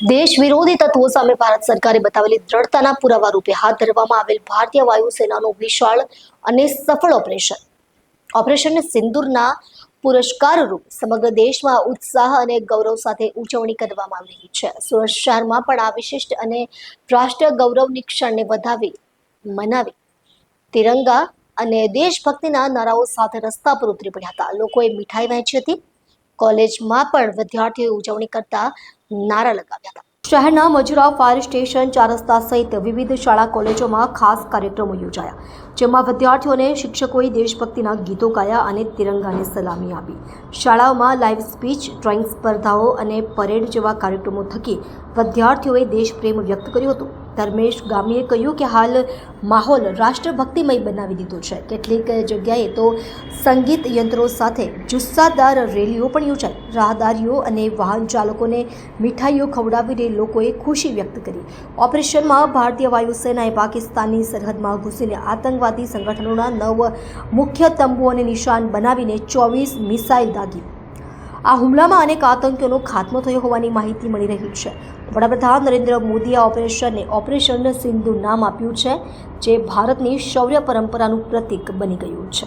દેશ વિરોધી તત્વો સામે ભારત સરકારે બતાવેલી દ્રઢતાના પુરાવા રૂપે હાથ ધરવામાં આવેલ ભારતીય વાયુસેનાનું વિશાળ અને સફળ ઓપરેશન સિંદૂરના પુરસ્કાર રૂપે સમગ્ર દેશમાં ઉત્સાહ અને ગૌરવ સાથે ઉજવણી કરવામાં આવી રહી છે। સુરત શહેરમાં પણ આ વિશિષ્ટ અને રાષ્ટ્રીય ગૌરવની ક્ષણને મનાવી તિરંગા અને દેશભક્તિના નારાઓ સાથે રસ્તા પર ઉતરી પડ્યા હતા। લોકોએ મીઠાઈ વહેંચી હતી। કોલેજમાં પણ વિદ્યાર્થીઓએ ઉજવણી કરતા નારા લગાવ્યા હતા। શહેરના મજુરા ફાયર સ્ટેશન, ચાર રસ્તા સહિત વિવિધ શાળા કોલેજોમાં ખાસ કાર્યક્રમો યોજાયા, જેમાં વિદ્યાર્થીઓને શિક્ષકોએ દેશભક્તિના ગીતો ગાયા અને તિરંગાને સલામી આપી। શાળાઓમાં લાઇવ સ્પીચ, ડ્રોઈંગ સ્પર્ધાઓ અને પરેડ જેવા કાર્યક્રમો થકી વિદ્યાર્થીઓએ દેશપ્રેમ વ્યક્ત કર્યો હતો। ધર્મેશ ગામીએ કહ્યું કે હાલ માહોલ રાષ્ટ્રભક્તિમય બનાવી દીધો છે। કેટલીક જગ્યાએ તો સંગીત યંત્રો સાથે જુસ્સાદાર રેલીઓ પણ યોજાઈ। રાહદારીઓ અને વાહન ચાલકોને મીઠાઈઓ ખવડાવીને લોકોએ ખુશી વ્યક્ત કરી। ઓપરેશનમાં ભારતીય વાયુસેનાએ પાકિસ્તાનની સરહદમાં ઘૂસીને આતંકવાદી સંગઠનોના 9 મુખ્ય તંબુઓને નિશાન બનાવીને 24 મિસાઇલ દાગી। આ હુમલામાં અનેક આતંકીઓનો ખાત્મો થયો હોવાની માહિતી મળી રહી છે। વડાપ્રધાન નરેન્દ્ર મોદીએ આ ઓપરેશનને ઓપરેશન સિંધુ નામ આપ્યું છે, જે ભારતની શૌર્ય પરંપરાનું પ્રતીક બની ગયું છે।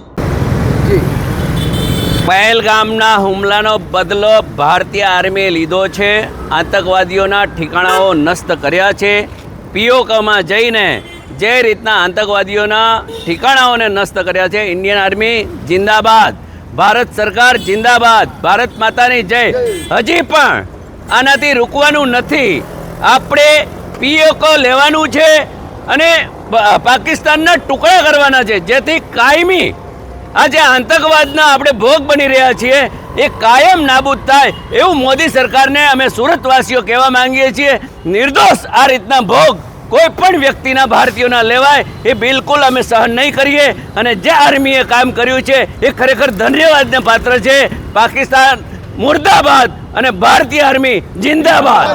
પહેલગામના હુમલાનો બદલો ભારતીય આર્મીએ લીધો છે। આતંકવાદીઓના ઠેકાણાઓ નષ્ટ કર્યા છે। પીઓકેમાં જઈને જે રીતના આતંકવાદીઓના ઠેકાણાઓને નષ્ટ કર્યા છે, ઇન્ડિયન આર્મી જિંદાબાદ, ભારત સરકાર જિંદાબાદ, ભારત માતાની જય। હજી પણ આનાથી રૂકવાનું નથી। આપણે પીઓકે લેવાનું છે અને પાકિસ્તાનના ટુકડા કરવાના છે, જેથી કાયમી આજે આતંકવાદના આપણે ભોગ બની રહ્યા છીએ એ કાયમ નાબૂદ થાય, એવું મોદી સરકારને અમે સુરતવાસીઓ કહેવા માંગીએ છીએ। નિર્દોષ આ રીતના ભોગ કોઈ પણ વ્યક્તિના, ભારતીયોના લેવાય એ બિલકુલ અમે સહન નહીં કરીએ। અને જે આર્મીએ કામ કર્યું છે એ ખરેખર ધન્યવાદને પાત્ર છે। પાકિસ્તાન મુર્દાબાદ અને ભારતીય આર્મી જિંદાબાદ।